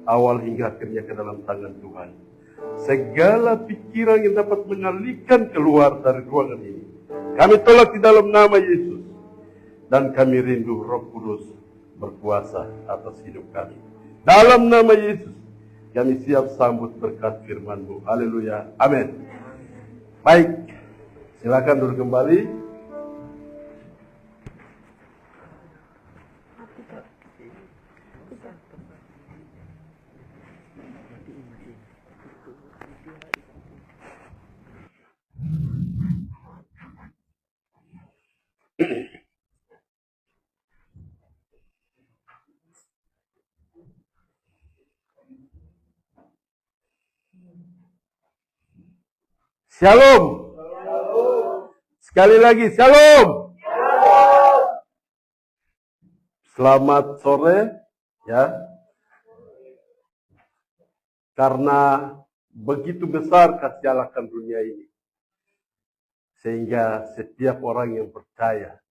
awal hingga akhirnya ke dalam tangan Tuhan. Segala pikiran yang dapat mengalihkan keluar dari ruangan ini, kami tolak di dalam nama Yesus. Dan kami rindu Roh Kudus berkuasa atas hidup kami. Dalam nama Yesus, kami siap sambut berkat firman-Mu. Haleluya. Amin. Baik, silakan duduk kembali. Shalom. Sekali lagi, shalom. Selamat sore, ya. Karena begitu besar kasih Allah akan dunia ini, sehingga setiap orang yang percaya,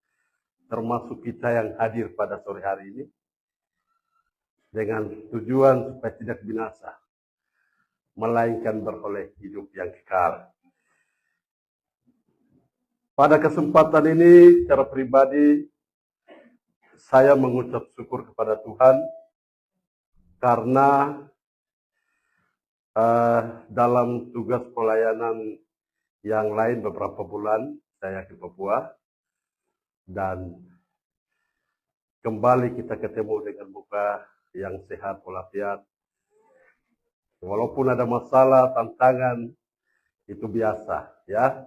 termasuk kita yang hadir pada sore hari ini, dengan tujuan supaya tidak binasa, melainkan beroleh hidup yang kekal. Pada kesempatan ini, secara pribadi, saya mengucap syukur kepada Tuhan karena dalam tugas pelayanan yang lain beberapa bulan saya ke Papua dan kembali kita ketemu dengan muka yang sehat walafiat. Walaupun ada masalah, tantangan, itu biasa, ya.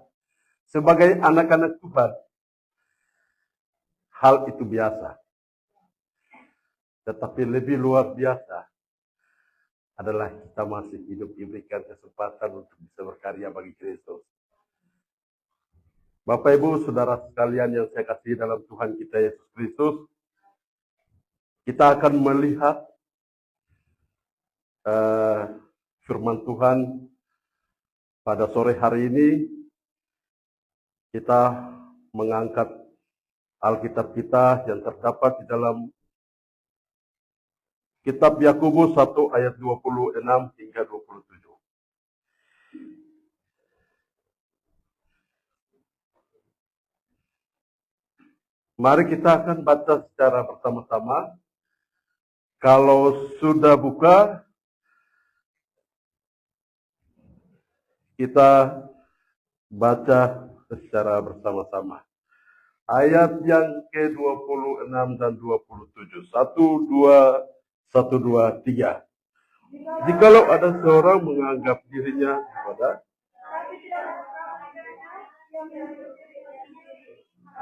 Sebagai anak-anak Tuhan, hal itu biasa. Tetapi lebih luar biasa adalah kita masih hidup diberikan kesempatan untuk bisa berkarya bagi Kristus. Bapak Ibu, Saudara sekalian yang saya kasih dalam Tuhan kita Yesus Kristus, kita akan melihat firman Tuhan pada sore hari ini. Kita mengangkat Alkitab kita yang terdapat di dalam Kitab Yakobus 1 ayat 26 hingga 27. Mari kita akan baca secara bersama-sama. Kalau sudah buka, kita baca secara bersama-sama. Ayat yang ke-26 dan 27. 1, 2, 1, 2, 3. Jikalau ada seorang menganggap dirinya ibadah,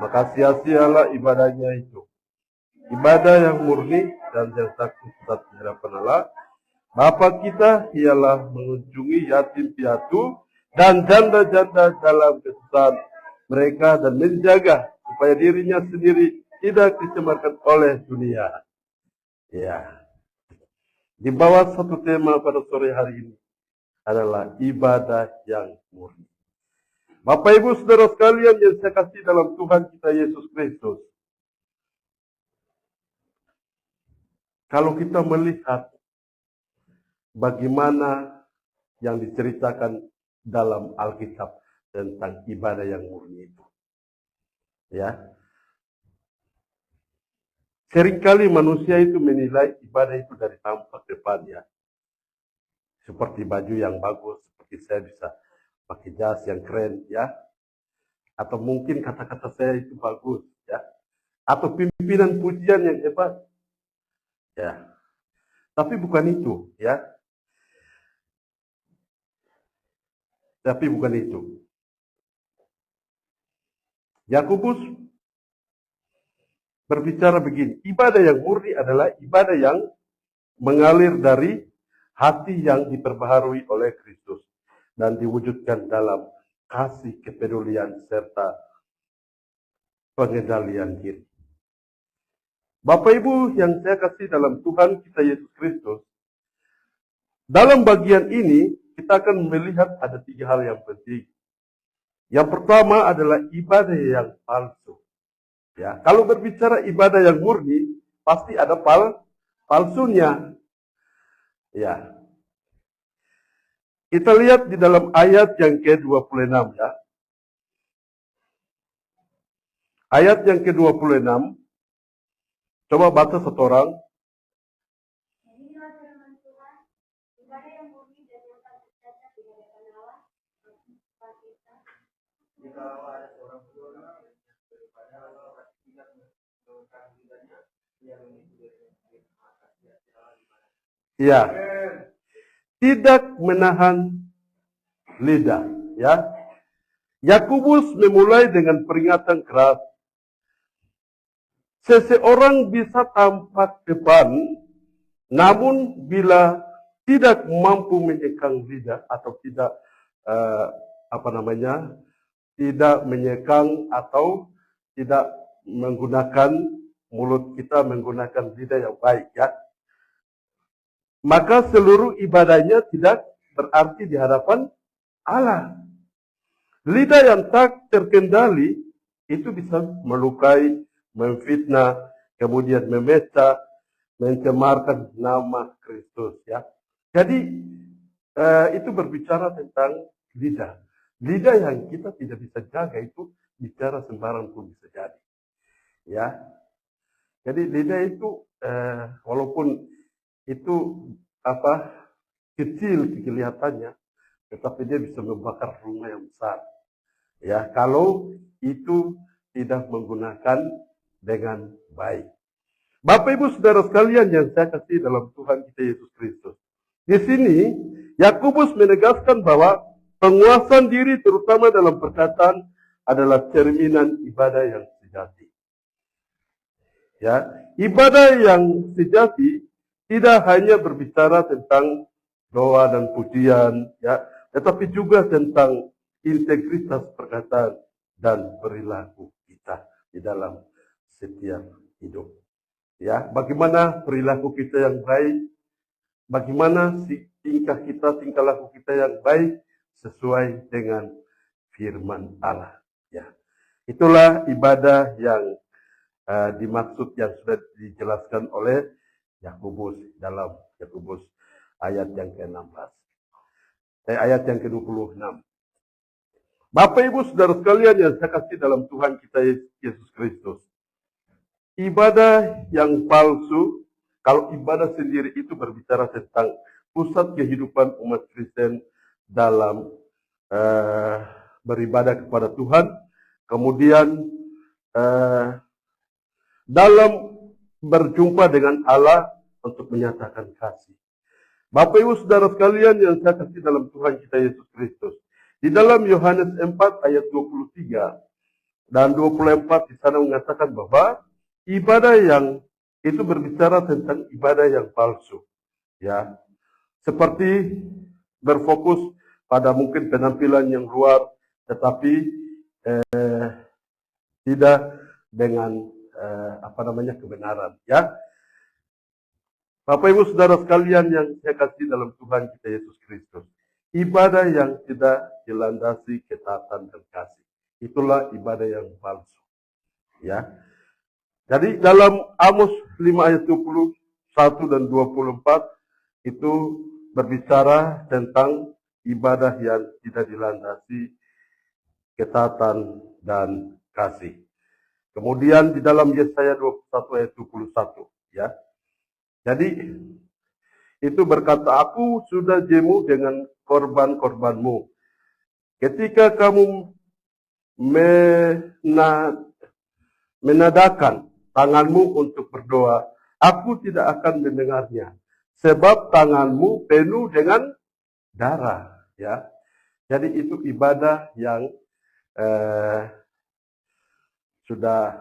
maka sia-sialah ibadahnya itu. Ibadah yang murni dan yang takut di hadapan Allah Bapa kita ialah mengunjungi yatim piatu dan janda-janda dalam kesusahan mereka dan menjaga supaya dirinya sendiri tidak dicemarkan oleh dunia. Ya. Di bawah satu tema pada sore hari ini adalah ibadah yang murni. Bapak Ibu Saudara sekalian yang saya kasih dalam Tuhan kita Yesus Kristus. Kalau kita melihat bagaimana yang diceritakan dalam Alkitab tentang ibadah yang murni itu. Ya. Seringkali manusia itu menilai ibadah itu dari tampak depannya. Seperti baju yang bagus, seperti saya bisa pakai jas yang keren, ya. Atau mungkin kata-kata saya itu bagus, ya. Atau pimpinan pujian yang hebat. Ya. Tapi bukan itu, ya. Tapi bukan itu. Yakobus berbicara begini, ibadah yang murni adalah ibadah yang mengalir dari hati yang diperbaharui oleh Kristus dan diwujudkan dalam kasih kepedulian serta pengendalian diri. Bapak Ibu yang saya kasih dalam Tuhan kita Yesus Kristus, dalam bagian ini kita akan melihat ada 3 hal yang penting. Yang pertama adalah ibadah yang palsu. Ya, kalau berbicara ibadah yang murni, pasti ada palsunya. Ya. Kita lihat di dalam ayat yang ke-26 ya. Ayat yang ke-26. Coba baca satu orang. Ya. Tidak menahan lidah, ya. Yakobus memulai dengan peringatan keras. Seseorang bisa tampak depan, namun bila tidak mampu menyekang lidah atau tidak tidak menyekang atau tidak menggunakan mulut kita, menggunakan lidah yang baik, ya, maka seluruh ibadahnya tidak berarti di hadapan Allah. Lidah yang tak terkendali itu bisa melukai, memfitnah, kemudian memecah, mencemarkan nama Kristus, ya. Jadi itu berbicara tentang lidah. Lidah yang kita tidak bisa jaga itu bicara sembarang pun bisa jadi, ya. Jadi lidah itu walaupun itu kecil kelihatannya, tetapi dia bisa membakar rumah yang besar, ya, kalau itu tidak menggunakan dengan baik. Bapak Ibu Saudara sekalian yang saya kasih dalam Tuhan kita Yesus Kristus. Di sini Yakobus menegaskan bahwa penguasaan diri terutama dalam perkataan adalah cerminan ibadah yang sejati. Ya, ibadah yang sejati tidak hanya berbicara tentang doa dan pujian, ya, tetapi juga tentang integritas perkataan dan perilaku kita di dalam setiap hidup. Ya, bagaimana perilaku kita yang baik, bagaimana tingkah laku kita yang baik sesuai dengan firman Allah. Ya, itulah ibadah yang dimaksud yang sudah dijelaskan oleh Yakobus dalam Yakobus ayat yang ke-16. Ayat yang ke-26. Bapak Ibu Saudara sekalian yang saya kasih dalam Tuhan kita Yesus Kristus. Ibadah yang palsu, kalau ibadah sendiri itu berbicara tentang pusat kehidupan umat Kristen dalam beribadah kepada Tuhan, kemudian dalam berjumpa dengan Allah untuk menyatakan kasih. Bapak Ibu Saudara sekalian yang saya kasih dalam Tuhan kita Yesus Kristus. Di dalam Yohanes 4 ayat 23 dan 24 di sana mengatakan bahwa ibadah yang itu berbicara tentang ibadah yang palsu, ya. Seperti berfokus pada mungkin penampilan yang luar, tetapi tidak dengan kebenaran, ya. Bapak Ibu Saudara sekalian yang saya kasih dalam Tuhan kita Yesus Kristus, ibadah yang tidak dilandasi ketaatan dan kasih, itulah ibadah yang palsu, ya. Jadi dalam Amos 5 ayat 21 dan 24 itu berbicara tentang ibadah yang tidak dilandasi ketaatan dan kasih. Kemudian di dalam Yesaya 21 ayat 21, ya. Jadi itu berkata, aku sudah jemu dengan korban-korbanmu. Ketika kamu menadakan tanganmu untuk berdoa, aku tidak akan mendengarnya. Sebab tanganmu penuh dengan darah, ya. Jadi itu ibadah yang sudah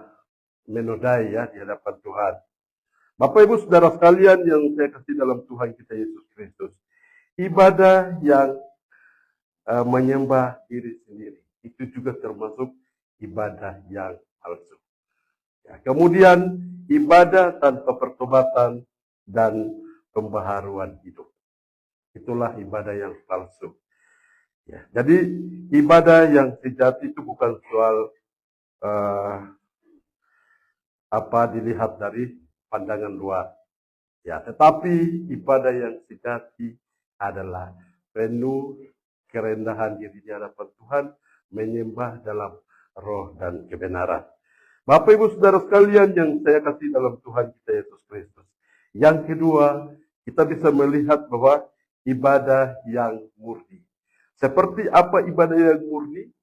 menodai, ya, di hadapan Tuhan. Bapak Ibu Saudara sekalian yang saya kasih dalam Tuhan kita Yesus Kristus, ibadah yang menyembah diri sendiri itu juga termasuk ibadah yang palsu. Ya, kemudian ibadah tanpa pertobatan dan pembaharuan hidup, itulah ibadah yang palsu. Ya, jadi ibadah yang sejati itu bukan soal dilihat dari pandangan luar, Ya, tetapi ibadah yang sejati adalah penuh kerendahan diri di hadapan Tuhan, menyembah dalam roh dan kebenaran. Bapak Ibu Saudara sekalian yang saya kasih dalam Tuhan kita Yesus Kristus. Yang kedua, kita bisa melihat bahwa ibadah yang murni. Seperti apa ibadah yang murni?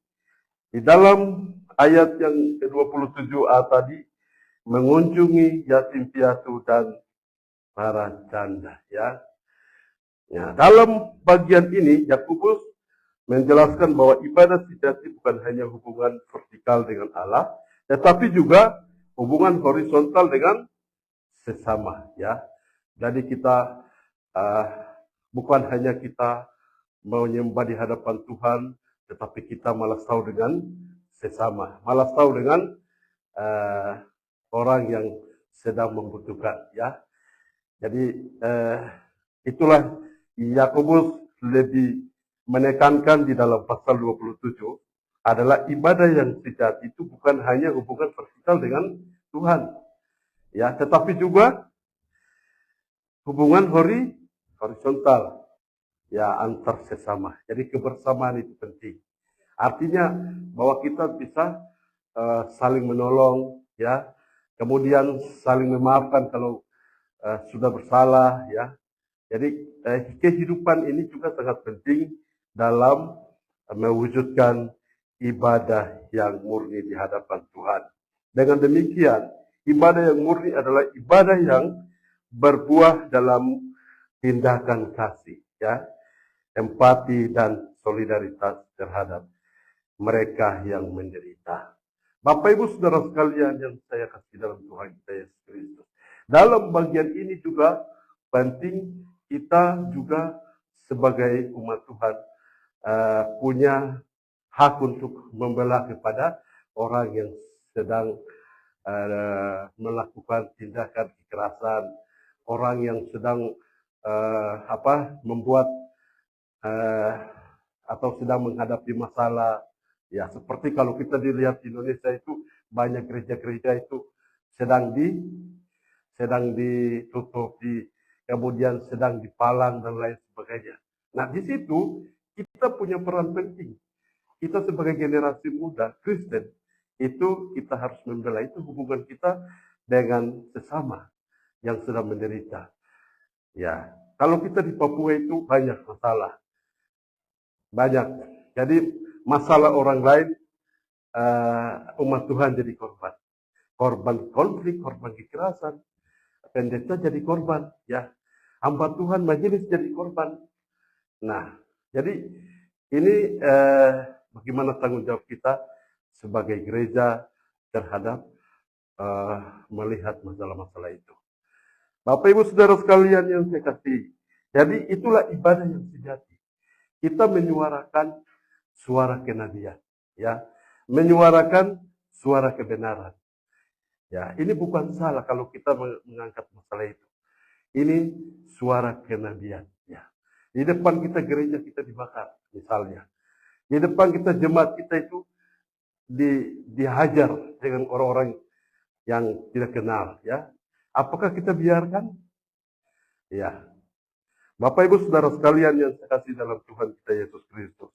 Di dalam ayat yang ke-27a tadi, mengunjungi yatim piatu dan para janda, ya. Ya, dalam bagian ini Yakobus menjelaskan bahwa ibadah sejati bukan hanya hubungan vertikal dengan Allah, tetapi juga hubungan horizontal dengan sesama, ya. Jadi kita bukan hanya kita menyembah di hadapan Tuhan, tetapi kita malas tahu dengan sesama, malas tahu dengan orang yang sedang membutuhkan, ya. Jadi itulah Yakobus lebih menekankan di dalam pasal 27 adalah ibadah yang sejati itu bukan hanya hubungan vertikal dengan Tuhan, ya, tetapi juga hubungan horizontal, ya, antar sesama. Jadi kebersamaan itu penting. Artinya bahwa kita bisa saling menolong, ya, kemudian saling memaafkan kalau sudah bersalah, ya. Jadi kehidupan ini juga sangat penting dalam mewujudkan ibadah yang murni di hadapan Tuhan. Dengan demikian, ibadah yang murni adalah ibadah yang berbuah dalam tindakan kasih, ya, empati dan solidaritas terhadap mereka yang menderita. Bapak Ibu Saudara sekalian yang saya kasih dalam Tuhan kita Yesus Kristus. Dalam bagian ini juga penting kita juga sebagai umat Tuhan punya hak untuk membela kepada orang yang sedang melakukan tindakan kekerasan, orang yang sedang membuat atau sedang menghadapi masalah. Ya, seperti kalau kita dilihat di Indonesia itu banyak gereja-gereja itu sedang ditutup, kemudian sedang dipalang dan lain sebagainya. Nah, di situ kita punya peran penting. Kita sebagai generasi muda Kristen itu kita harus membela, itu hubungan kita dengan sesama yang sedang menderita. Ya, kalau kita di Papua itu banyak masalah, banyak. Jadi masalah orang lain, umat Tuhan jadi korban, korban konflik, korban kekerasan, pendeta jadi korban, ya, hamba Tuhan majelis jadi korban. Nah, jadi ini bagaimana tanggung jawab kita sebagai gereja terhadap melihat masalah-masalah itu. Bapak Ibu Saudara sekalian yang saya kasih, jadi itulah ibadah yang sejati. Kita menyuarakan suara kenabian, ya, menyuarakan suara kebenaran. Ya, ini bukan salah kalau kita mengangkat masalah itu. Ini suara kenabian, ya. Di depan kita gereja kita dibakar, misalnya. Di depan kita jemaat kita itu dihajar dengan orang-orang yang tidak kenal, ya. Apakah kita biarkan? Ya. Bapak Ibu Saudara sekalian yang saya kasih dalam Tuhan kita Yesus Kristus.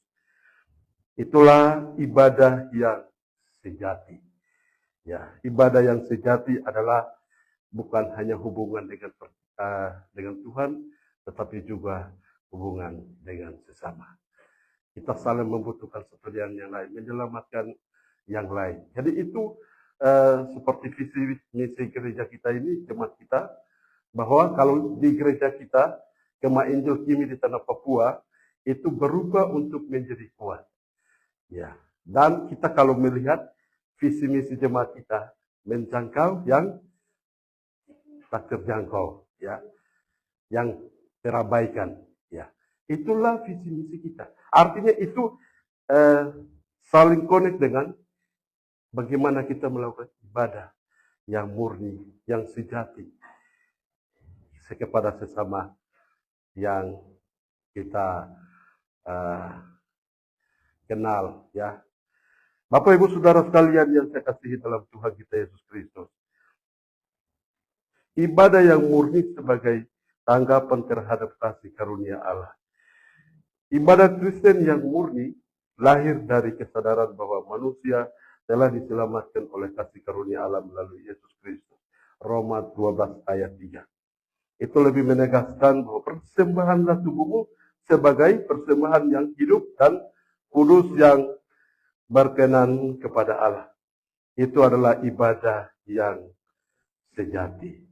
Itulah ibadah yang sejati. Ya, ibadah yang sejati adalah bukan hanya hubungan dengan Tuhan, tetapi juga hubungan dengan sesama. Kita saling membutuhkan satu dengan yang lain, menyelamatkan yang lain. Jadi itu seperti visi misi gereja kita ini, jemaat kita, bahwa kalau di gereja kita, Kema Injil Kimi di tanah Papua, itu berubah untuk menjadi kuat. Ya, dan kita kalau melihat visi misi jemaat kita menjangkau yang tak terjangkau, ya, yang terabaikan, ya. Itulah visi misi kita. Artinya itu saling connect dengan bagaimana kita melakukan ibadah yang murni, yang sejati kepada sesama yang kita kenal, ya. Bapak Ibu Saudara sekalian yang saya kasihi dalam Tuhan kita Yesus Kristus. ibadah yang murni sebagai tanggapan terhadap kasih karunia Allah. Ibadah Kristen yang murni lahir dari kesadaran bahwa manusia telah diselamatkan oleh kasih karunia Allah melalui Yesus Kristus. Roma 12 ayat 3. Itu lebih menegaskan bahwa persembahanlah tubuhmu sebagai persembahan yang hidup dan kudus yang berkenan kepada Allah. Itu adalah ibadah yang sejati.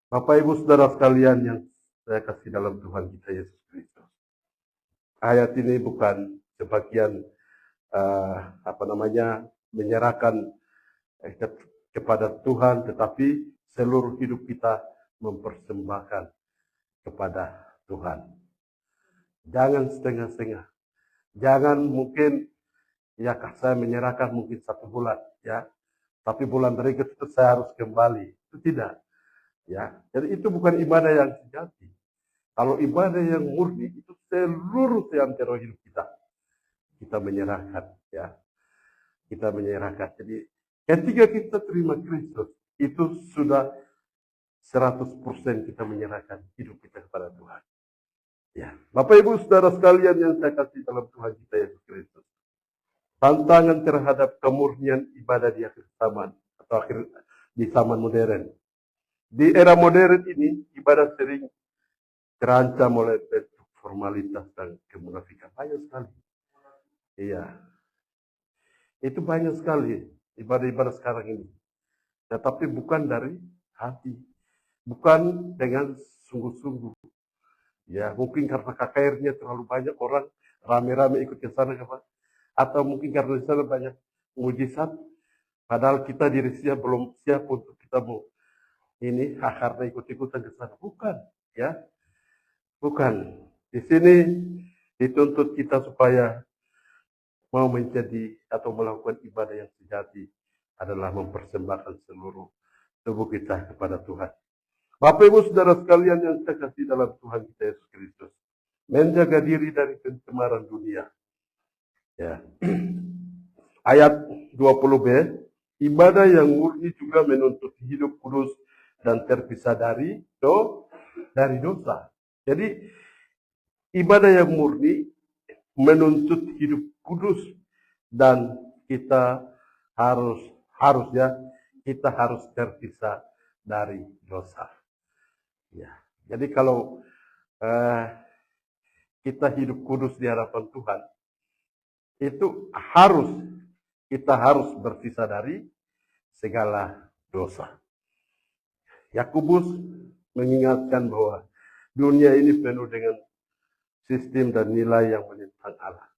Bapak Ibu Saudara sekalian yang saya kasih dalam Tuhan kita Yesus Kristus. Ayat ini bukan sebagian menyerahkan kepada Tuhan, tetapi seluruh hidup kita mempersembahkan kepada Tuhan. Jangan setengah-setengah. Jangan mungkin ya saya menyerahkan mungkin 1 bulan ya, tapi bulan berikut itu saya harus kembali. Itu tidak. Ya, jadi itu bukan ibadah yang sejati. Kalau ibadah yang murni itu seluruh seantero hidup kita menyerahkan ya. Kita menyerahkan. Jadi ketika kita terima Kristus itu sudah 100% kita menyerahkan hidup kita kepada Tuhan. Ya, Bapak Ibu Saudara sekalian yang saya kasih dalam Tuhan kita Yesus Kristus. Tantangan terhadap kemurnian ibadah di akhir zaman atau di zaman modern. Di era modern ini ibadah sering terancam oleh bentuk formalitas dan kemunafikan. Banyak sekali. Iya. Itu banyak sekali ibadah-ibadah sekarang ini. Tetapi bukan dari hati. Bukan dengan sungguh-sungguh. Ya, mungkin karena KKR-nya terlalu banyak orang rame-rame ikut ke sana, atau mungkin karena di sana banyak mujizat, padahal kita diri siap belum siap untuk kita mau ini karena ikut-ikutan ke sana. Bukan, ya. Bukan. Di sini dituntut kita supaya mau menjadi atau melakukan ibadah yang sejati adalah mempersembahkan seluruh tubuh kita kepada Tuhan. Bapak Ibu Saudara sekalian yang saya kasih dalam Tuhan kita Yesus Kristus, menjaga diri dari pencemaran dunia. Ya. Ayat 20b, ibadah yang murni juga menuntut hidup kudus dan terpisah dari dosa. Jadi ibadah yang murni menuntut hidup kudus dan kita harus terpisah dari dosa. Ya. Jadi kalau kita hidup kudus di hadapan Tuhan, itu kita harus berpisah dari segala dosa. Yakobus mengingatkan bahwa dunia ini penuh dengan sistem dan nilai yang menentang Allah.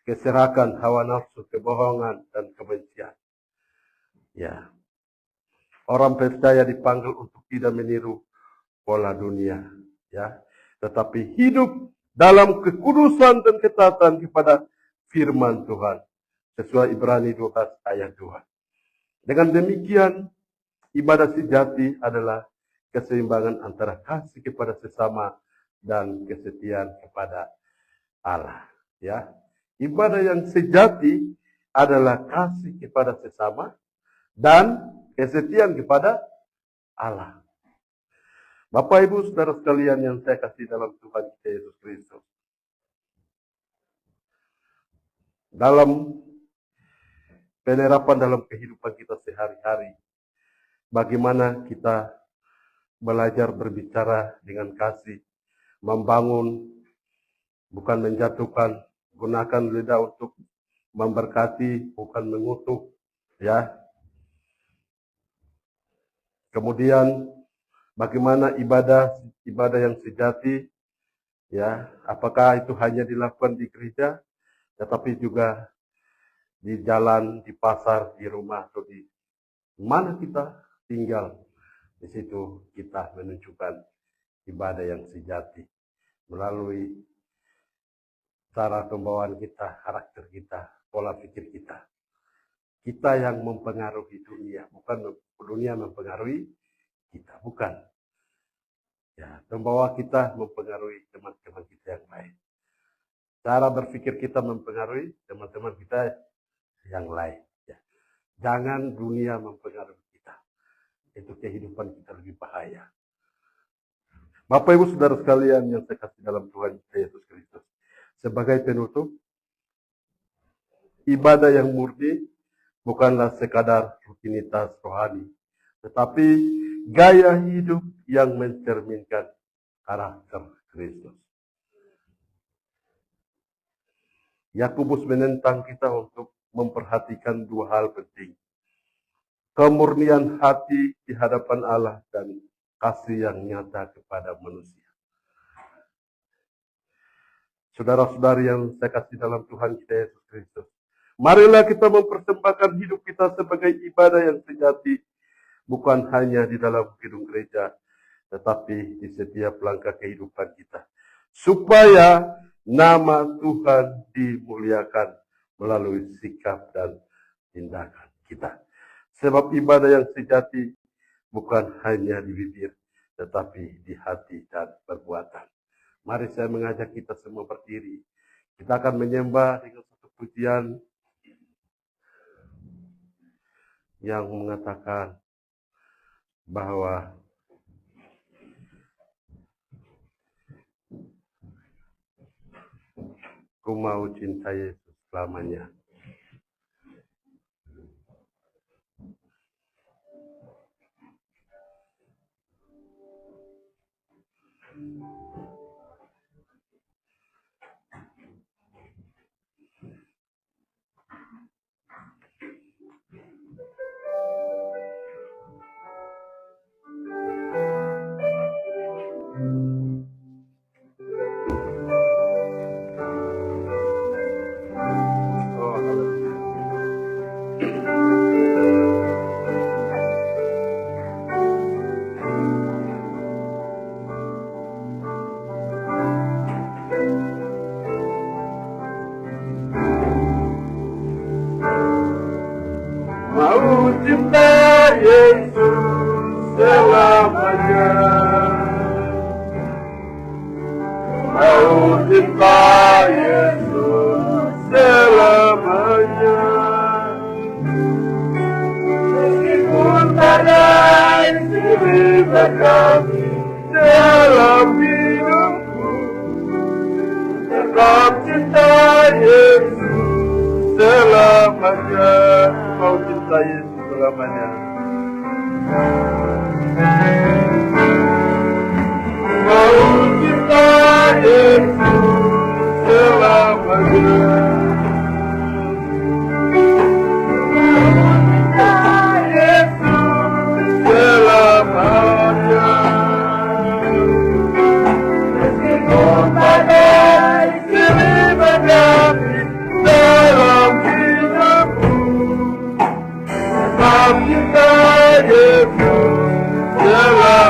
Keserakan, hawa nafsu, kebohongan, dan kebencian. Ya. Orang percaya dipanggil untuk tidak meniru pola dunia, ya. Tetapi hidup dalam kekudusan dan ketaatan kepada firman Tuhan. Sesuai Ibrani 12 ayat 2. Dengan demikian, ibadah sejati adalah keseimbangan antara kasih kepada sesama dan kesetiaan kepada Allah. Ya, ibadah yang sejati adalah kasih kepada sesama dan kesetiaan kepada Allah. Bapak Ibu Saudara sekalian yang saya kasih dalam Tuhan kita Yesus Kristus. Dalam penerapan dalam kehidupan kita sehari-hari, bagaimana kita belajar berbicara dengan kasih, membangun, bukan menjatuhkan, gunakan lidah untuk memberkati, bukan mengutuk, ya. Kemudian bagaimana ibadah yang sejati, ya, apakah itu hanya dilakukan di gereja, tetapi juga di jalan, di pasar, di rumah, atau di mana kita tinggal. Di situ kita menunjukkan ibadah yang sejati melalui cara pembawaan kita, karakter kita, pola pikir kita. Kita yang mempengaruhi dunia, bukan dunia mempengaruhi kita, bukan. Ya, pembawa kita mempengaruhi teman-teman kita yang lain. Cara berpikir kita mempengaruhi teman-teman kita yang lain. Ya. Jangan dunia mempengaruhi kita. itu kehidupan kita lebih bahaya. Bapak Ibu Saudara sekalian yang saya kasih dalam Tuhan Yesus Kristus. Sebagai penutup, ibadah yang murni bukanlah sekadar rutinitas rohani, tetapi gaya hidup yang mencerminkan karakter Kristus. Yakobus menentang kita untuk memperhatikan dua hal penting. Kemurnian hati di hadapan Allah dan kasih yang nyata kepada manusia. Saudara-saudari yang saya kasih dalam Tuhan kita Yesus Kristus. Marilah kita mempersembahkan hidup kita sebagai ibadah yang sejati. Bukan hanya di dalam gedung gereja, tetapi di setiap langkah kehidupan kita. Supaya nama Tuhan dimuliakan melalui sikap dan tindakan kita. Sebab ibadah yang sejati bukan hanya di bibir, tetapi di hati dan perbuatan. Mari saya mengajak kita semua berdiri. Kita akan menyembah dengan satu pujian yang mengatakan bahwa ku mau cinta Yesus selamanya. Mau cinta Yesus selamanya. Mau cinta Yesus selamanya. Meskipun badai silih berkami dalam hidupku, tetap cinta Yesus selamanya. Mau cinta Yesus selamanya. Mau cinta Yesus selamanya. Mau cinta Yesus selamanya. Meskipun badai silih berkami dalam hidupku, tetap cinta Yesus selamanya.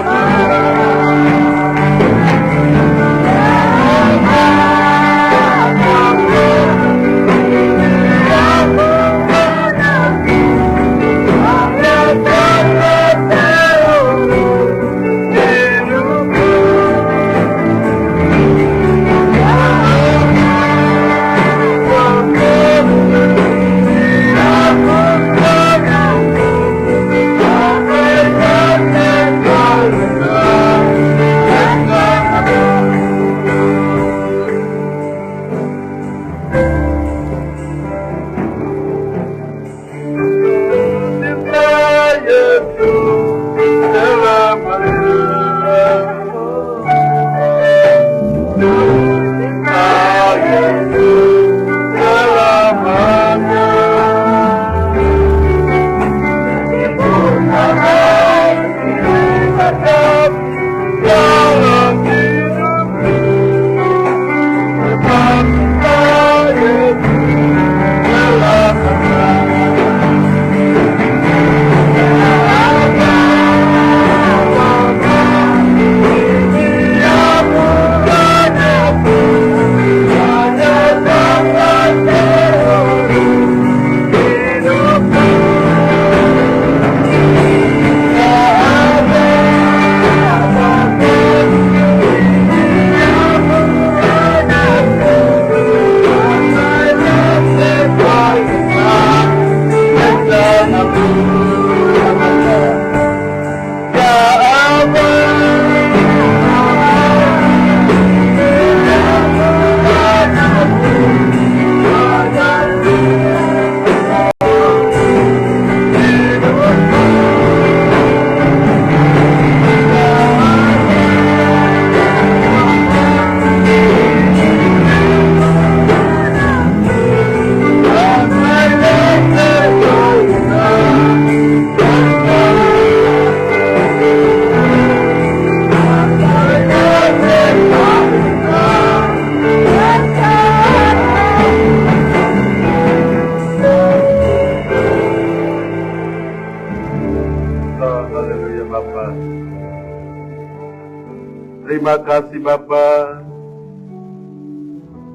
Terima kasih Bapa.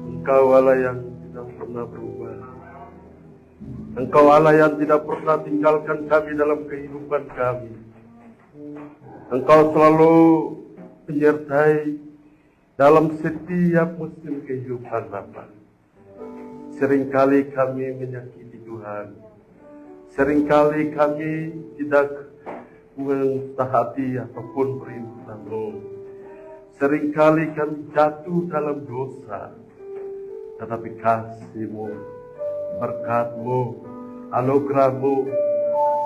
Engkau Allah yang tidak pernah berubah. Engkau Allah yang tidak pernah tinggalkan kami dalam kehidupan kami. Engkau selalu menyertai dalam setiap musim kehidupan Bapa. Seringkali kami menyakiti Tuhan. Seringkali kami tidak mentaati ataupun perintah-Mu. Seringkali kami jatuh dalam dosa. Tetapi kasih-Mu, berkat-Mu, anugerah-Mu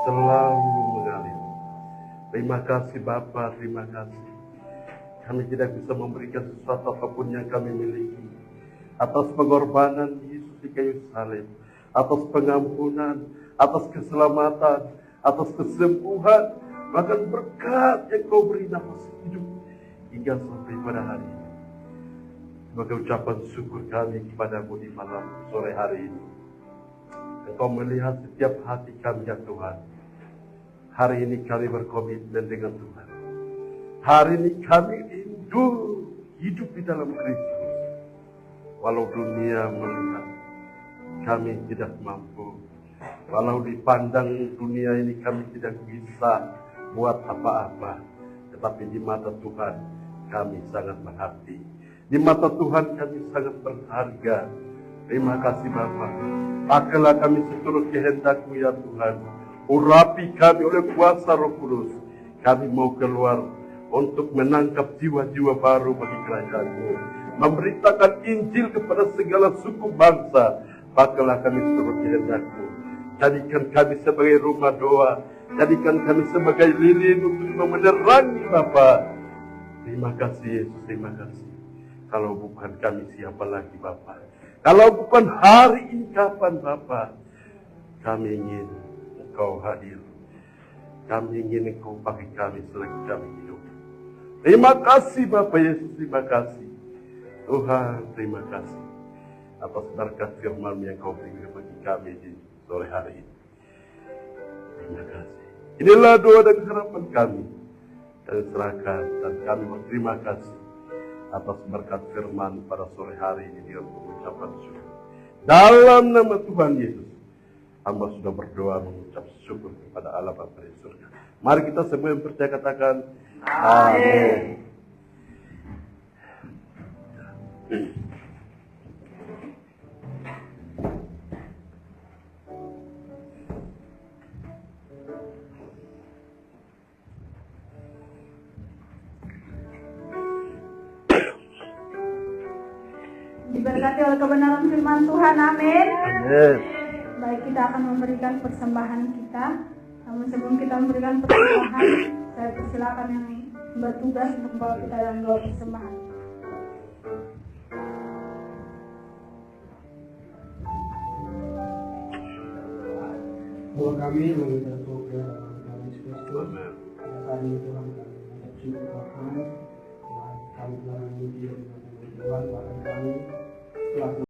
selalu mengalir. Terima kasih Bapa, terima kasih. Kami tidak bisa memberikan sesuatu apapun yang kami miliki. Atas pengorbanan Yesus di kayu salib. Atas pengampunan, atas keselamatan, atas kesembuhan. Bahkan berkat yang Kau beri nafas hidup. Hingga sampai pada hari ini. Sebagai ucapan syukur kami kepada-Mu di malam sore hari ini. Engkau melihat setiap hati kami ya Tuhan. Hari ini kami berkomitmen dengan Tuhan. Hari ini kami rindu hidup di dalam Kristus. Walau dunia melihat kami tidak mampu. Walau dipandang dunia ini kami tidak bisa buat apa-apa. Tetapi di mata Tuhan kami sangat berarti. Di mata Tuhan kami sangat berharga. Terima kasih Bapa. Pakailah kami seturut kehendak-Mu ya Tuhan. Urapi kami oleh kuasa Roh Kudus. Kami mau keluar untuk menangkap jiwa-jiwa baru bagi kerajaan-Mu. Memberitakan Injil kepada segala suku bangsa. Pakailah kami seturut kehendak-Mu. Jadikan kami sebagai rumah doa. Jadikan kami sebagai lilin untuk menerangi Bapa. Terima kasih Yesus, terima kasih. Kalau bukan kami siapa lagi Bapa? Kalau bukan hari ini kapan Bapa? Kami ingin Engkau hadir. Kami ingin Engkau pakai kami selagi kami hidup. Terima kasih Bapa Yesus, terima kasih. Tuhan, terima kasih. Atas berkat firman yang Kau beri bagi kami di sore hari ini. Terima kasih. Inilah doa dan harapan kami. Dan serahkan dan kami berterima kasih atas berkat firman pada sore hari ini dengan pengucapan syukur. Dalam nama Tuhan Yesus, hamba sudah berdoa mengucap syukur kepada Allah Bapa di surga. Mari kita semua yang percaya katakan amin. Diberkati oleh kebenaran firman Tuhan, amin. Amin. Baik, kita akan memberikan persembahan kita. Namun sebelum kita memberikan persembahan, saya persilakan yang bertugas untuk membawa kita dalam doa persembahan. Doa kami mengucap surga dalam Yesus Kristus. Saat ini Tuhan kami mengucap syukur Tuhan. Kami telah memuji dan Tuhan bahkan kami telah